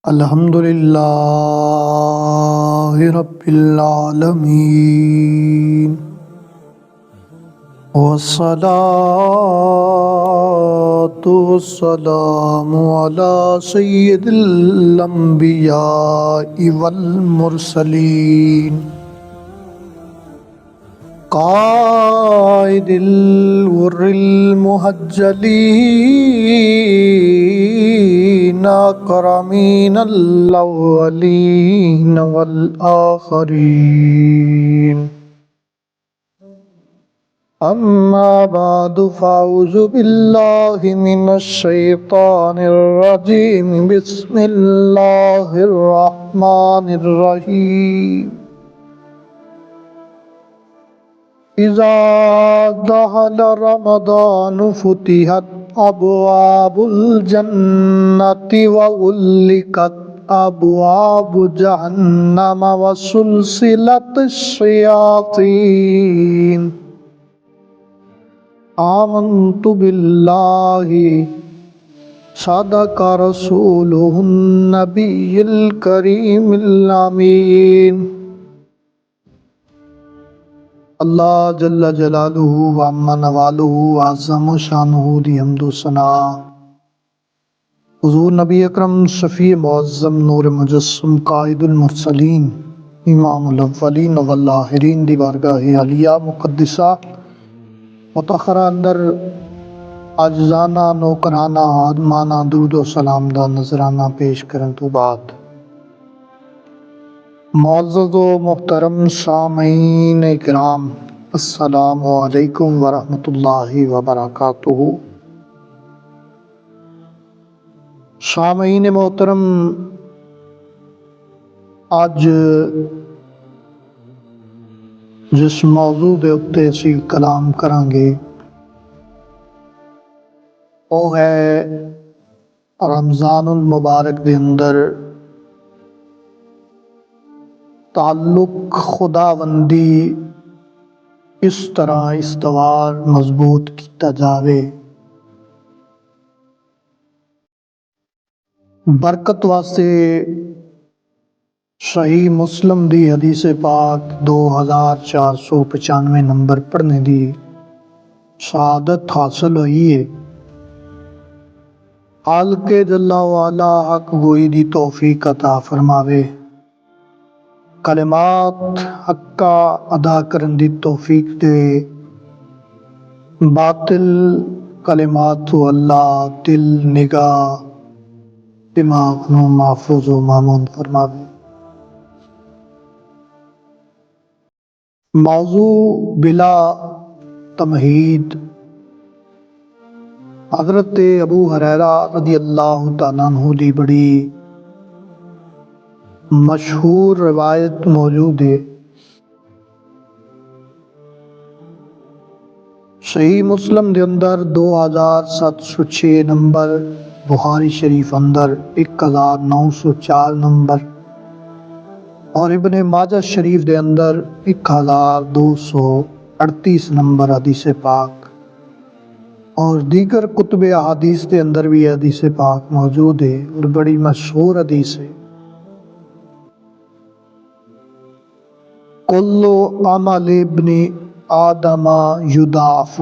الحمد للہ رب العالمین والصلاة والسلام علی سید الانبیاء والمرسلین قائد الغر المحجلین اکرمین الاولین والآخرین اما بعد فاعوذ باللہ من الشیطان الرجیم بسم اللہ الرحمن الرحیم اذا دخل رمضان فتحت ابواب الجنة وغلقت ابواب جہنم وسلسلت الشیاطین آمنت باللہ صدق رسولہ النبی الکریم الامین۔ اللہ جل جلالہ وعم نوالہ وعظم شانہ دی حمد و ثنا حضور نبی اکرم شفیع معظم نور مجسم قائد المرسلین امام الاولین والآخرین دی بارگاہ علیہ مقدسہ متخرہ اندر عاجزانہ نوکرانہ آدمانہ درود و سلام دا نذرانہ پیش کرن تو بعد، معزز و محترم سامعین اکرام، السلام علیکم ورحمۃ اللہ وبرکاتہ۔ سامعین محترم، اج جس موضوع دے اتے اسی کلام کریں گے وہ ہے رمضان المبارک دے اندر تعلق خداوندی اس طرح استوار مضبوط کیتا جاوے۔ برکت واسطے صحیح مسلم دی حدیث پاک 2495 نمبر پڑھنے دی سعادت حاصل ہوئی ہے۔ خالق جل وعلا حق گوئی دی توفیق عطا فرماوے، کلمات حقہ ادا کرن دی توفیق دے، باطل کلمات تو اللہ دل نگاہ دماغ نو محفوظ و مامون فرماوے۔ موضوع بلا تمہید، حضرت ابو ہریرہ رضی اللہ تعالیٰ عنہ دی بڑی مشہور روایت موجود ہے۔ صحیح مسلم دے اندر 2706 نمبر، بخاری شریف اندر 1904 نمبر اور ابن ماجہ شریف دے اندر 1238 نمبر حدیث پاک اور دیگر کتب احادیث دے اندر بھی حدیث پاک موجود ہے اور بڑی مشہور حدیث ہے۔ کل عمل ابن آدم یضاعف،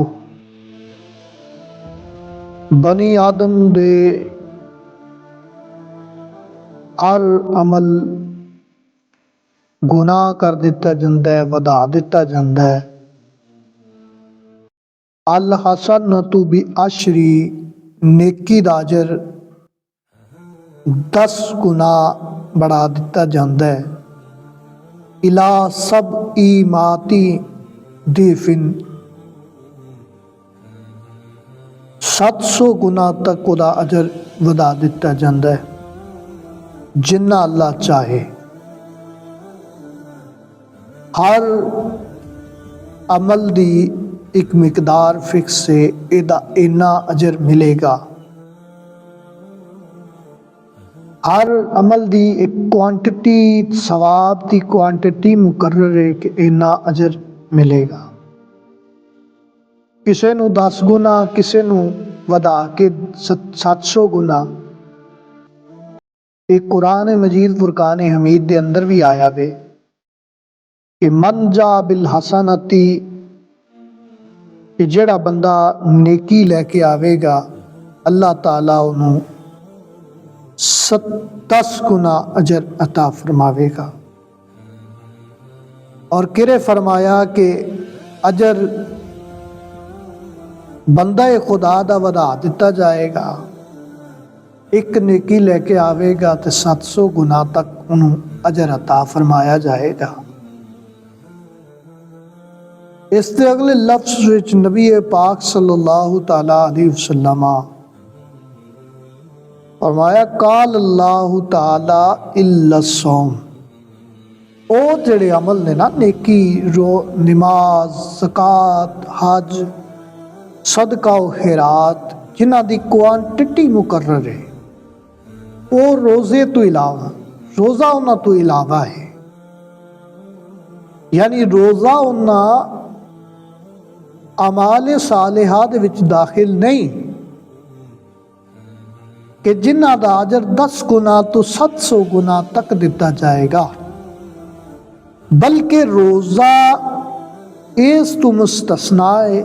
بنی آدم دے ہر عمل گناہ کر دیتا جاندہ ہے، ودا دیتا جاندہ ہے۔ الحسنۃ بعشر، نیکی دا اجر 10 گنا بڑھا دیتا جاندہ ہے۔ الی 700 ضعف، 700 گنا تک دا اجر ودا دیتا جاندہ ہے جنہ اللہ چاہے۔ ہر عمل دی ایک مقدار فکس سے اینا اجر ملے گا، ہر عمل دی ایک کوانٹٹی، ثواب دی کوانٹٹی مقرر ہے کہ اینا اجر ملے گا۔ کسے نو 10 گنا، کسے نو ودا کے 700 گنا۔ ਇਹ ਕੁਰਾਨ ਮਜੀਦ ਫੁਰਕਾਨ ਹਮੀਦ ਦੇ ਅੰਦਰ ਵੀ ਆਇਆ ਵੇ ਕਿ ਮਨ ਜਾ ਬਿਲ ਹਸਨਤੀ, ਕਿ ਜਿਹੜਾ ਬੰਦਾ ਨੇਕੀ ਲੈ ਕੇ ਆਵੇਗਾ ਅੱਲਾਹ ਤਾਲਾ ਉਹਨੂੰ 10 ਗੁਣਾ ਅਜਰ ਅਤਾ ਫਰਮਾਵੇਗਾ। اور کرے فرمایا کہ اجر بندہ خدا دا ودا دیتا جائے گا، ایک نیکی لے کے آوے گا تو 700 گنا تک انہوں اجر عطا فرمایا جائے گا۔ اس سے اگلے لفظ وچ نبی پاک صلی اللہ تعالی علیہ وسلم فرمایا قال اللہ تعالی الا الصوم، او جڑے عمل نے نا نیکی، نماز، زکوٰۃ، حج، صدقہ و خیرات، جنہ دی کوانٹٹی مقرر ہے، وہ روزے تو علاوہ، روزہ انہاں تو علاوہ ہے، یعنی روزہ انہاں اعمال صالحہ دے وچ داخل نہیں کہ جنہ دا اجر 10 گنا تو 700 گنا تک دیتا جائے گا، بلکہ روزہ اس تو مستثنا ہے۔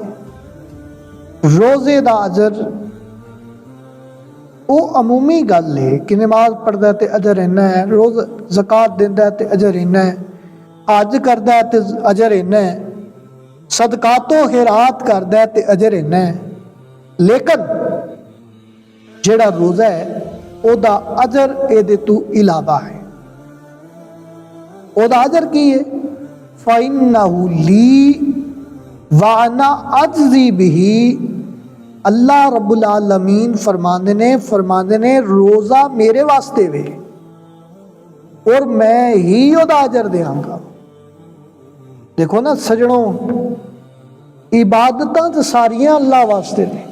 روزے دا اجر وہ عمومی گل ہے کہ نماز پڑھدا ہے تے اجر اینا ہے، روز زکوٰۃ دیندا ہے تے اجر اینا ہے، حج کردا ہے تے اجر اینا ہے، صدقات و خیرات کردا ہے تے اجر اینا ہے، لیکن جڑا روزہ ہے او دا اجر اے دے تو علاوہ ہے۔ او دا اجر کی ہے؟ فَإِنَّهُ لِي وَأَنَا أَجْزِي بِهِ، اللہ رب العالمین فرماندے نے روزہ میرے واسطے وے اور میں ہی او دا اجر دیاں گا۔ دیکھو نا سجنوں، عبادتاں تے ساریاں اللہ واسطے نے،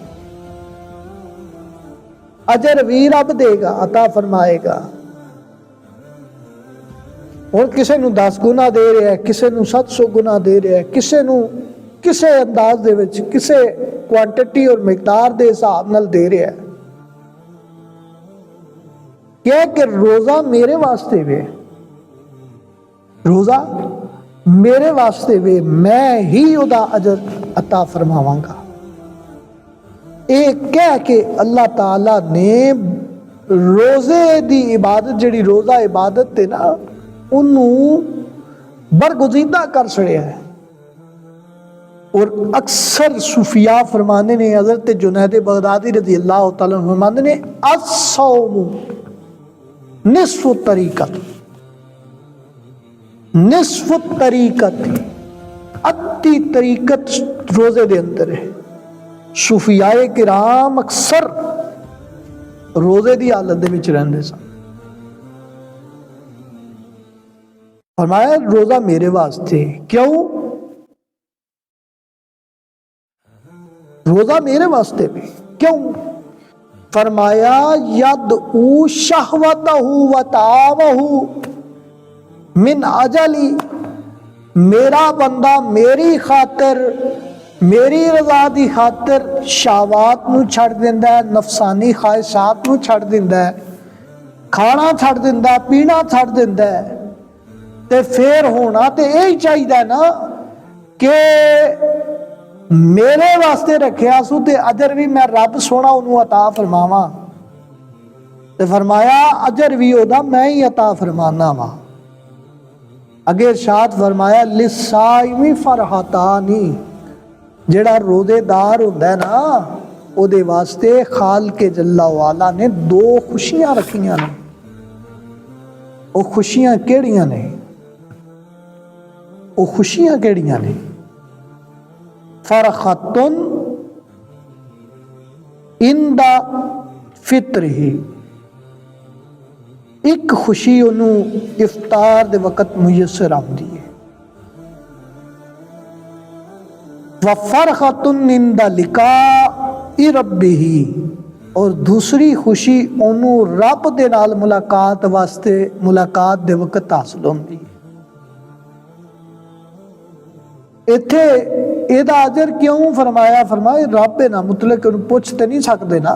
اجر بھی رب دے گا، عطا فرمائے گا۔ اور کسے نو 10 گنا دے رہا ہے، کسے نو 700 گنا دے رہا ہے، کسے نو کسے انداز دے وچ، کسے کوانٹٹی اور مقدار دے حساب نال دے رہا ہے۔ کیا کہ روزہ میرے واسطے وے، روزہ میرے واسطے وے، میں ہی او دا اجر عطا فرماواں گا۔ ایک کہہ کے اللہ تعالیٰ نے روزے دی عبادت، جڑی روزہ عبادت تے نا، انہوں برگزیدہ کر چھڑیا ہے۔ اور اکثر صوفیاء فرمانے نے، حضرت جنید بغدادی رضی اللہ تعالیٰ عنہ فرمانے نے الصوم نصف الطریقت، نصف الطریقت، ادھی طریقت روزے دے اندر ہے۔ صوفیاء کرام اکثر روزے دی حالت دے وچ رہندے سن۔ فرمایا روزہ میرے واسطے، کیوں؟ روزہ میرے واسطے بھی کیوں؟ فرمایا یدعو شہوتہ و طعامہ من اجلی، میرا بندہ میری خاطر، میری رضا دی خاطر شہوات نو چھڑ دیندا ہے، نفسانی خواہشات نو چھڑ دیندا ہے، کھانا چھڑ دیندا ہے، پینا چھڑ دیندا ہے، تے پھر ہونا تے یہی چاہیے نا کہ میرے واسطے رکھیا سو تے اجر بھی میں رب سونا انہوں عطا فرماواں۔ تے فرمایا اجر بھی او دا میں ہی عطا فرمانا وا۔ اگے ارشاد فرمایا للصائم فرحتانی، جڑا روزے دار ہوندا ہے نا، او دے واسطے خالق جل وعلا نے 2 خوشیاں رکھیاں نے۔ او خوشیاں کیڑیاں نے؟ او خوشیاں کیڑیاں نے؟ فرحتن عند فطرہ، ایک خوشی انہوں افطار دے وقت میسر آمدی ہے، وفرحتن عند لقاء ربہ، اور دوسری خوشی انہوں رب دے نال ملاقات واسطے ملاقات دے وقت حاصل ہوندی ہے۔ اتھے اے دا اجر کیوں فرمایا؟ فرمایا رب ہے نا، مطلق انہوں پوچھتے نہیں سکتے نا،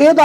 ਇਹਦਾ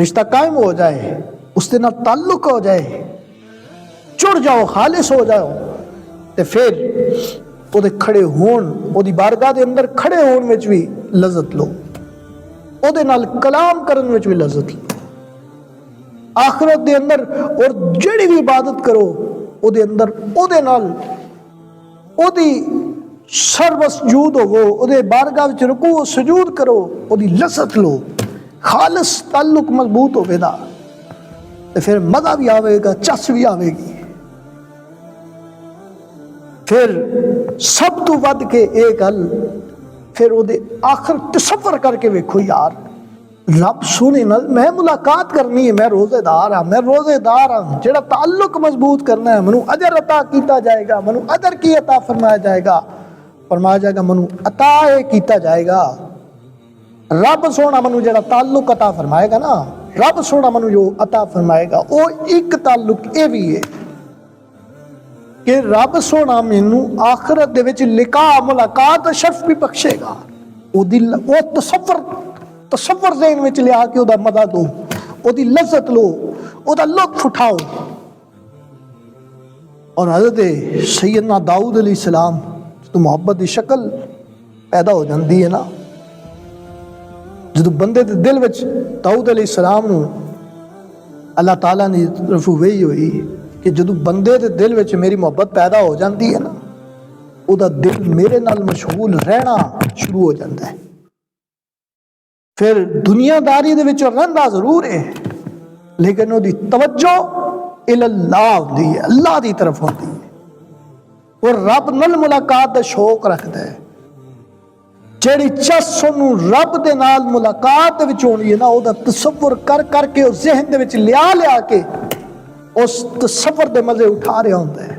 رشتہ قائم ہو جائے، اس دے نال تعلق ہو جائے، جڑ جاؤ، خالص ہو جاؤ، تے پھر وہ دے کھڑے ہون، وہ دی بارگاہ دے اندر کھڑے ہون وچ بھی لذت لو، وہ دے نال کلام کرن وچ بھی لذت لو، آخرت دے اندر اور جڑی بھی عبادت کرو وہ دے اندر وہ دے نال وہ دی سر مسجود ہوو، وہ دے بارگاہ وچ رکوع سجود کرو، وہ دی لذت لو، خالص تعلق مضبوط ہوے دا، تے پھر مزہ بھی آوے گا، چس بھی آوے گی۔ پھر سب تو ود کے ایک گل پھر وہ دے آخر تصور کر کے ویکھو یار، رب سونے نال میں ملاقات کرنی ہے، میں روزے دار ہاں، میں روزے دار ہاں، جڑا تعلق مضبوط کرنا ہے، منو اجر عطا کیتا جائے گا، منو اجر کی عطا فرمایا جائے گا، فرمایا جائے گا منو عطا کیتا جائے گا۔ رب سونا منو جڑا تعلق عطا فرمائے گا نا، رب سونا منو جو عطا فرمائے گا، وہ ایک تعلق اے بھی ہے کہ رب سونا مینو آخرت دے وچ لقاء ملاقات شرف بھی بخشے گا، وہ دل وہ تصور ذہن وچ لیا کے وہ مزہ دو، وہ دی لذت لو، وہ دا لطف اٹھاؤ۔ اور حضرت سیدنا داؤد علیہ السلام تو محبت دی شکل پیدا ہو جاندی ہے نا، جدو بندے دے دل وچ داؤد علیہ السلام نو اللہ تعالیٰ نے طرف وہی ہوئی کہ جدو بندے دے دل وچ میری محبت پیدا ہو جاندی ہے نا، او دا دل میرے نال مشغول رہنا شروع ہو جاندہ ہے۔ پھر دنیا داری دے وچ رہندا ضرور ہے لیکن وہ دی توجہ اللہ ہوندی ہے، اللہ دی طرف ہوندی ہے، اور رب نال ملاقات دا شوق رکھدا ہے۔ جیڑی چس انہوں رب دے نال ملاقات دے وچ ہونی ہے نا، وہ دا تصور کر کر کے اس ذہن دے وچ لیا کے اس تصور دے مزے اٹھا رہا ہوندہ ہے۔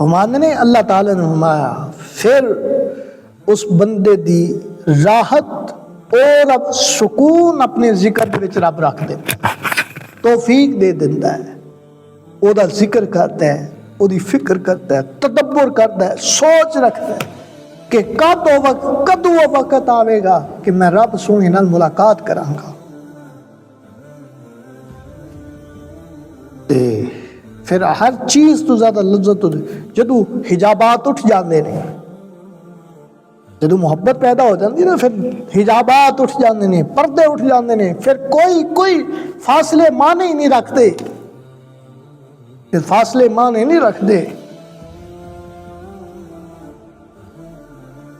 ہمانے اللہ تعالیٰ نے ہمایا پھر اس بندے دی راحت اور اب سکون اپنے ذکر دے وچ رب رکھ دے، توفیق دے دیندہ ہے، او دا ذکر کرتا ہے، او دی فکر کرتا ہے، تدبر کرتا ہے، سوچ رکھتا ہے کہ کدو وہ وقت آوے گا کہ میں رب سونے نال ملاقات کراں گا۔ پھر ہر چیز تو زیادہ لذت ہوتی جدو حجابات اٹھ جاندے نے، جدو محبت پیدا ہو جاندی نا، پھر حجابات اٹھ جاندے نے، پردے اٹھ جاندے نے، پھر کوئی فاصلے مانے نہیں رکھتے، پھر فاصلے مانے نہیں رکھتے،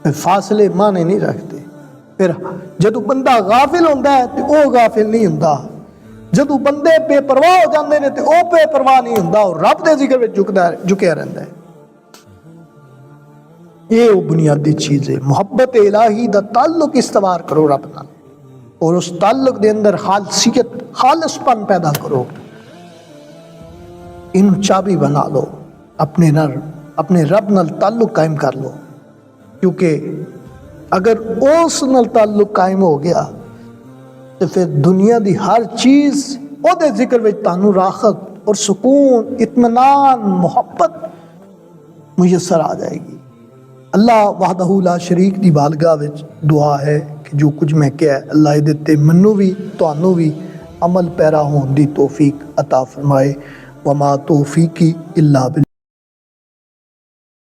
پھر فاصلے مانے نہیں رکھتے۔ پھر جدو بندہ غافل ہوندہ ہے تو وہ غافل نہیں ہوندہ، جدو بندے بے پرواہ ہو جاندے نے تو وہ بے پرواہ نہیں ہوندہ، اور رب دے ذکر میں جھکیا رہندا ہے۔ یہ وہ بنیادی چیز ہے، محبت الہی دا تعلق استوار کرو رب نال، اور اس تعلق دے اندر خالصیت خالص پن پیدا کرو، انہوں چابی بنا لو، اپنے رب نال تعلق قائم کر لو، کیونکہ اگر اس نال تعلق قائم ہو گیا تو پھر دنیا دی ہر چیز او دے ذکر وچ تانوں راحت اور سکون، اطمینان، محبت میسر آ جائے گی۔ اللہ وحدہ لا شریک دی بارگاہ وچ دعا ہے کہ جو کچھ میں کہا ہے اللہ دیتے منو بھی تانوں بھی عمل پیرا ہون دی توفیق عطا فرمائے۔ وما توفیقی الا باللہ۔